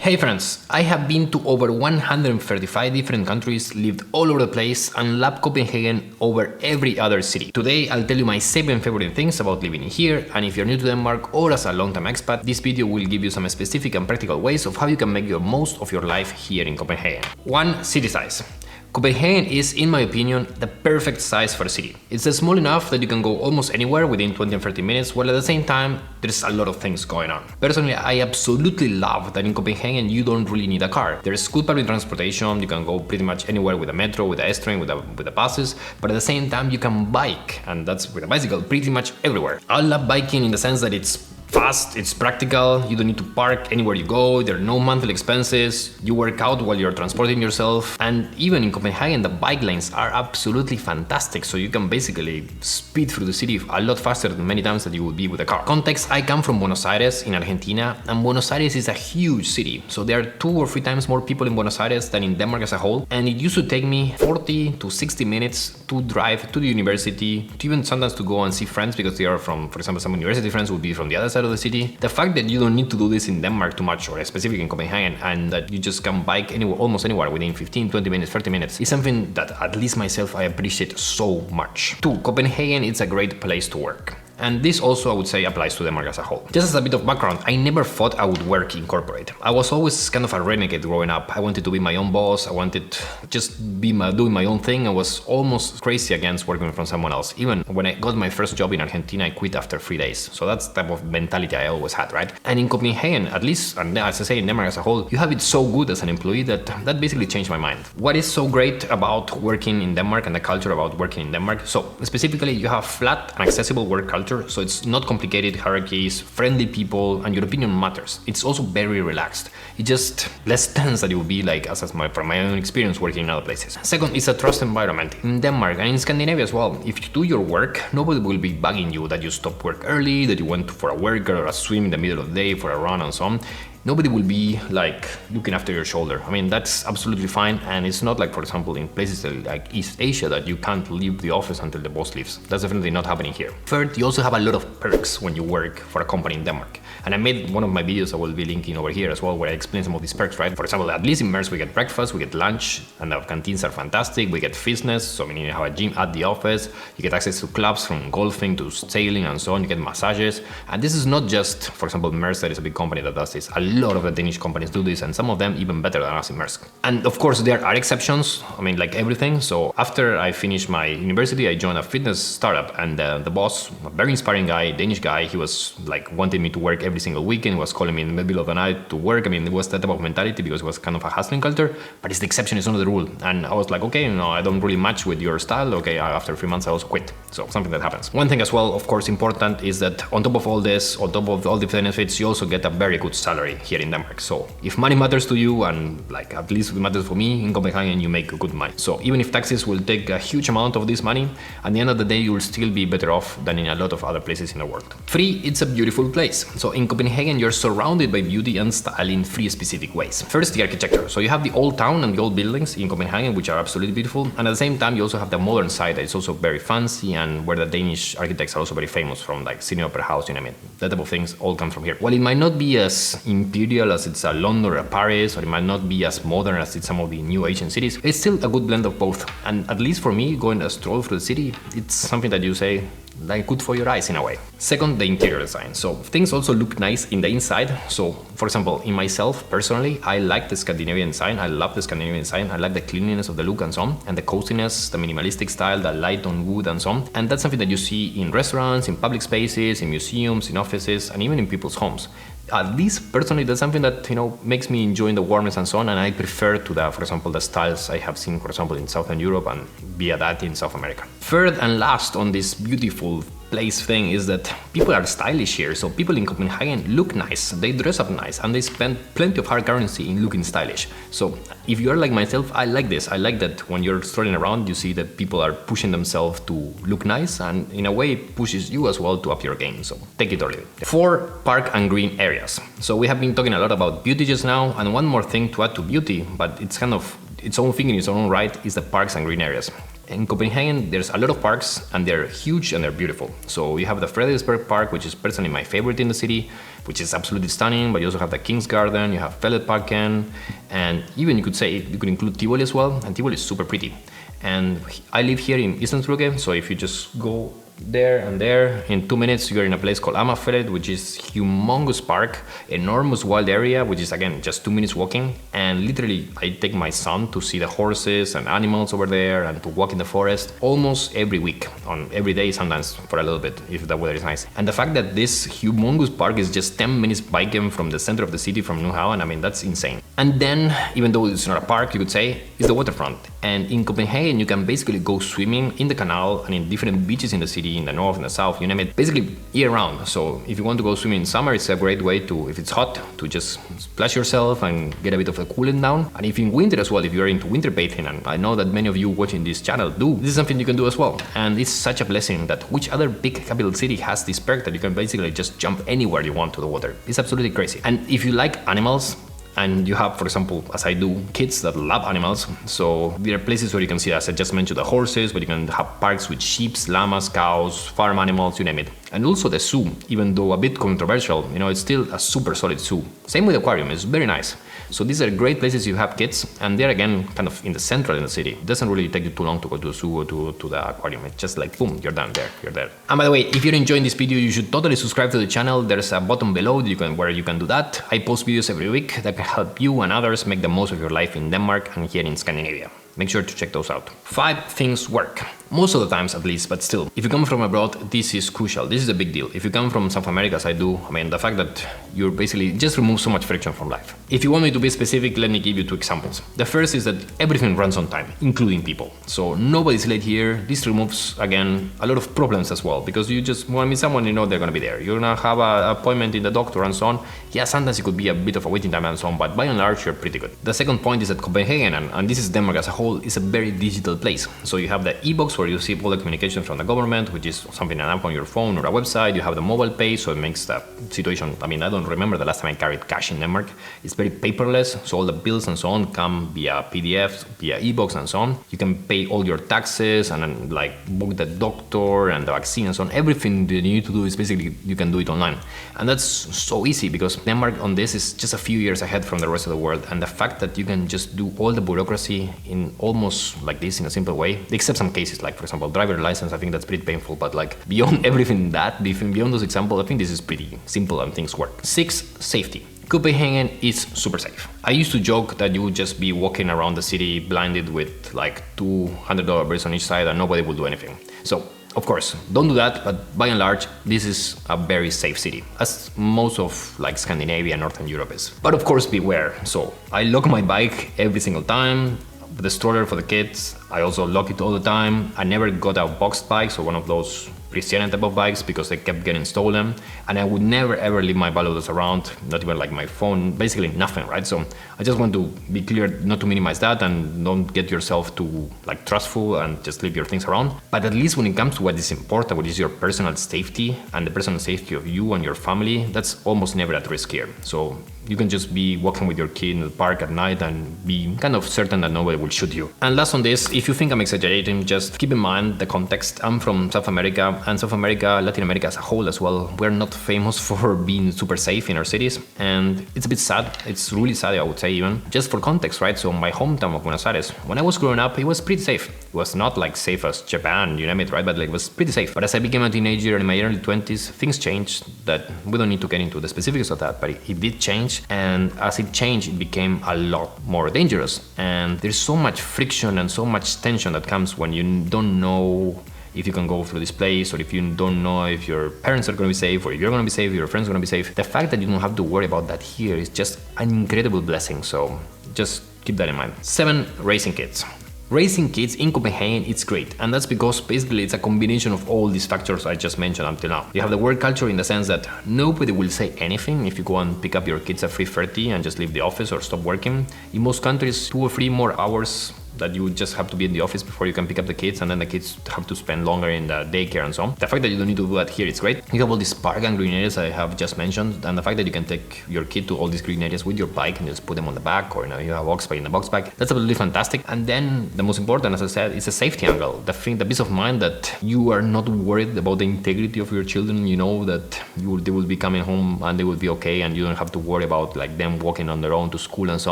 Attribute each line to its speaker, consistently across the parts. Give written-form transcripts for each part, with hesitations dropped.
Speaker 1: Hey friends, I have been to over 135 different countries, lived all over the place and loved Copenhagen over every other city. Today I'll tell you my 7 favorite things about living here, and if you're new to Denmark or as a long-time expat, this video will give you some specific and practical ways of how you can make the most of your life here in Copenhagen. 1. City size. Copenhagen is, in my opinion, the perfect size for a city. It's small enough that you can go almost anywhere within 20 and 30 minutes, while at the same time, there's a lot of things going on. Personally, I absolutely love that in Copenhagen you don't really need a car. There's good public transportation, you can go pretty much anywhere with a metro, with the S-train, with the buses, but at the same time you can bike, and that's with a bicycle, pretty much everywhere. I love biking in the sense that it's fast, it's practical, you don't need to park anywhere you go, there are no monthly expenses, you work out while you're transporting yourself, and even in Copenhagen the bike lanes are absolutely fantastic, so you can basically speed through the city a lot faster than many times that you would be with a car. Context, I come from Buenos Aires in Argentina, and Buenos Aires is a huge city, so there are 2 or 3 times more people in Buenos Aires than in Denmark as a whole, and it used to take me 40 to 60 minutes to drive to the university, to even sometimes to go and see friends because they are from, for example, some university friends would be from the other side of the city. The fact that you don't need to do this in Denmark too much, or specifically in Copenhagen, and that you just can bike anywhere, almost anywhere within 15, 20 minutes, 30 minutes, is something that at least myself I appreciate so much. 2. Copenhagen is a great place to work. And this also, I would say, applies to Denmark as a whole. Just as a bit of background, I never thought I would work in corporate. I was always kind of a renegade growing up. I wanted to be my own boss. I wanted to just be doing my own thing. I was almost crazy against working for someone else. Even when I got my first job in Argentina, I quit after 3 days. So that's the type of mentality I always had, right? And in Copenhagen, at least, and as I say, in Denmark as a whole, you have it so good as an employee that basically changed my mind. What is so great about working in Denmark and the culture about working in Denmark? So specifically, you have flat and accessible work culture. So it's not complicated hierarchies, friendly people, and your opinion matters. It's also very relaxed. It's just less tense than it would be like from my own experience working in other places. Second, it's a trust environment. In Denmark and in Scandinavia as well, if you do your work, nobody will be bugging you that you stopped work early, that you went for a workout or a swim in the middle of the day, for a run and so on. Nobody will be like looking after your shoulder. I mean, that's absolutely fine. And it's not like, for example, in places like East Asia that you can't leave the office until the boss leaves. That's definitely not happening here. Third, you also have a lot of perks when you work for a company in Denmark. And I made one of my videos I will be linking over here as well, where I explain some of these perks, right? For example, at least in Maersk, we get breakfast, we get lunch, and the canteens are fantastic. We get fitness, so meaning you have a gym at the office. You get access to clubs from golfing to sailing and so on. You get massages. And this is not just, for example, Maersk, that is a big company that does this. A lot of the Danish companies do this, and some of them even better than us in Maersk. And of course, there are exceptions. I mean, like everything. So after I finished my university, I joined a fitness startup, and the boss, a very inspiring guy, Danish guy, he was like wanting me to work every single weekend, was calling me in the middle of the night to work. I mean, it was that type of mentality because it was kind of a hustling culture, but it's the exception, it's not the rule. And I was like, okay, no, I don't really match with your style. Okay, after 3 months, I also quit. So something that happens. One thing as well, of course, important is that on top of all this, on top of all the benefits, you also get a very good salary here in Denmark. So if money matters to you, and like at least it matters for me, in Copenhagen, you make good money. So even if taxes will take a huge amount of this money, at the end of the day, you will still be better off than in a lot of other places in the world. 3, it's a beautiful place. So in Copenhagen, you're surrounded by beauty and style in 3 specific ways. First, the architecture. So you have the old town and the old buildings in Copenhagen, which are absolutely beautiful. And at the same time, you also have the modern side that is also very fancy, and where the Danish architects are also very famous from, like Sydney Opera House, you know what I mean? That type of things all come from here. While it might not be as imperial as it's a London or a Paris, or it might not be as modern as it's some of the new Asian cities, it's still a good blend of both. And at least for me, going a stroll through the city, it's something that you say, like good for your eyes in a way. Second, the interior design. So things also look nice in the inside. So for example, in myself personally, I like the Scandinavian design. I love the Scandinavian design. I like the cleanliness of the look and so on, and the coziness, the minimalistic style, the light on wood and so on. And that's something that you see in restaurants, in public spaces, in museums, in offices, and even in people's homes. At least personally, that's something that, you know, makes me enjoy the warmth and so on, and I prefer to the, for example, the styles I have seen, for example, in Southern Europe and via that in South America. Third and last on this beautiful place thing is that people are stylish here. So people in Copenhagen look nice, they dress up nice, and they spend plenty of hard currency in looking stylish. So if you're like myself, I like this. I like that when you're strolling around, you see that people are pushing themselves to look nice, and in a way it pushes you as well to up your game. So take it or leave it. 4, park and green areas. So we have been talking a lot about beauty just now, and one more thing to add to beauty, but it's kind of its own thing in its own right, is the parks and green areas. In Copenhagen, there's a lot of parks, and they're huge and they're beautiful. So you have the Frederiksberg Park, which is personally my favorite in the city. which is absolutely stunning, but you also have the King's Garden, you have Fælledparken, and even you could say you could include Tivoli as well, and Tivoli is super pretty. And I live here in Islandsbrücke, so if you just go there and there, in 2 minutes you're in a place called Amagerfjell, which is humongous park, enormous wild area, which is again just 2 minutes walking. And literally I take my son to see the horses and animals over there and to walk in the forest almost every week, on every day, sometimes for a little bit if the weather is nice. And the fact that this humongous park is just 10 minutes biking from the center of the city, from Nyhavn, I mean, that's insane. And then, even though it's not a park, you could say, it's the waterfront. And in Copenhagen, you can basically go swimming in the canal and in different beaches in the city, in the north, in the south, you name it, basically year round. So if you want to go swimming in summer, it's a great way to, if it's hot, to just splash yourself and get a bit of a cooling down. And if in winter as well, if you're into winter bathing, and I know that many of you watching this channel do, this is something you can do as well. And it's such a blessing that which other big capital city has this perk that you can basically just jump anywhere you want to the water. It's absolutely crazy. And if you like animals, and you have, for example, as I do, kids that love animals, so there are places where you can see, as I just mentioned, the horses, but you can have parks with sheep, llamas, cows, farm animals, you name it. And also the zoo, even though a bit controversial, you know, it's still a super solid zoo. Same with the aquarium, it's very nice. So these are great places you have kids, and they're again kind of in the central in the city. It doesn't really take you too long to go to the zoo or to the aquarium. It's just like, boom, you're done there, you're there. And by the way, if you're enjoying this video, you should totally subscribe to the channel. There's a button below where you can do that. I post videos every week that can help you and others make the most of your life in Denmark and here in Scandinavia. Make sure to check those out. 5 things work. Most of the times at least, but still. If you come from abroad, this is crucial. This is a big deal. If you come from South America, as I do, I mean, the fact that you're basically just remove so much friction from life. If you want me to be specific, let me give you 2 examples. The first is that everything runs on time, including people. So nobody's late here. This removes, again, a lot of problems as well, because you just want to meet someone, you know they're going to be there. You're going to have an appointment in the doctor and so on. Yeah, sometimes it could be a bit of a waiting time and so on, but by and large, you're pretty good. The second point is that Copenhagen, and this is Denmark as a whole, is a very digital place. So you have the e-box where you see all the communication from the government, which is something an app on your phone or a website. You have the mobile pay, so it makes the situation, I mean, I don't remember the last time I carried cash in Denmark. It's very paperless, so all the bills and so on come via PDFs, via e-box and so on. You can pay all your taxes and then like book the doctor and the vaccine and so on. Everything that you need to do is basically, you can do it online. And that's so easy because Denmark on this is just a few years ahead from the rest of the world. And the fact that you can just do all the bureaucracy in almost like this in a simple way, except some cases like, for example, driver license, I think that's pretty painful, but like beyond everything that, beyond those examples, I think this is pretty simple and things work. 6, safety. Copenhagen is super safe. I used to joke that you would just be walking around the city blinded with like $200 bills on each side and nobody will do anything. So of course, don't do that, but by and large, this is a very safe city, as most of like Scandinavia and Northern Europe is. But of course, beware. So I lock my bike every single time. The stroller for the kids, I also lock it all the time. I never got a boxed bike, so one of those Christian type of bikes, because they kept getting stolen. And I would never ever leave my valuables around, not even like my phone, basically nothing, right? So I just want to be clear not to minimize that and don't get yourself too like trustful and just leave your things around. But at least when it comes to what is important, what is your personal safety and the personal safety of you and your family, that's almost never at risk here. So you can just be walking with your kid in the park at night and be kind of certain that nobody will shoot you. And last on this, if you think I'm exaggerating, just keep in mind the context. I'm from South America, and South America, Latin America as a whole as well, we're not famous for being super safe in our cities. And it's a bit sad. It's really sad, I would say even. Just for context, right? So my hometown of Buenos Aires, when I was growing up, it was pretty safe. It was not like safe as Japan, you name it, right? But like, it was pretty safe. But as I became a teenager in my early 20s, things changed that we don't need to get into the specifics of that, but it did change. And as it changed, it became a lot more dangerous. And there's so much friction and so much tension that comes when you don't know if you can go through this place, or if you don't know if your parents are going to be safe, or if you're going to be safe, your friends are going to be safe. The fact that you don't have to worry about that here is just an incredible blessing. So just keep that in mind. 7, raising kids. Raising kids in Copenhagen, it's great. And that's because basically it's a combination of all these factors I just mentioned until now. You have the work culture in the sense that nobody will say anything if you go and pick up your kids at 3:30 and just leave the office or stop working. In most countries, 2 or 3 more hours that you just have to be in the office before you can pick up the kids, and then the kids have to spend longer in the daycare and so on. The fact that you don't need to do that here is great. You have all these park and green areas I have just mentioned, and the fact that you can take your kid to all these green areas with your bike and just put them on the back, or you have a box bike in the box bike. That's absolutely fantastic. And then the most important, as I said, is a safety angle. The peace of mind that you are not worried about the integrity of your children. You know that they will be coming home and they will be okay, and you don't have to worry about like them walking on their own to school and so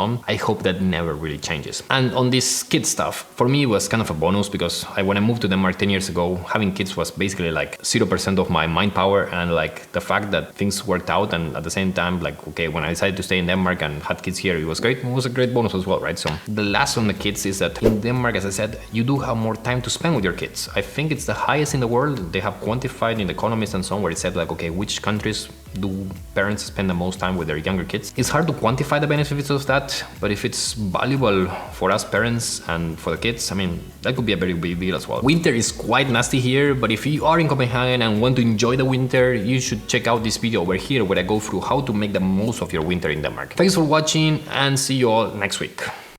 Speaker 1: on. I hope that never really changes. And on this kid stuff, for me it was kind of a bonus, because when I moved to Denmark 10 years ago, having kids was basically like 0% of my mind power, and like the fact that things worked out, and at the same time, like, okay, when I decided to stay in Denmark and had kids here, it was great. It was a great bonus as well, right? So the last on the kids is that in Denmark, as I said, you do have more time to spend with your kids. I think it's the highest in the world. They have quantified in The Economist and so on, where it said like, okay, which countries do parents spend the most time with their younger kids? It's hard to quantify the benefits of that, but if it's valuable for us parents and for the kids, I mean, that could be a very big deal as well. Winter is quite nasty here, but if you are in Copenhagen and want to enjoy the winter, you should check out this video over here where I go through how to make the most of your winter in Denmark. Thanks for watching, and see you all next week.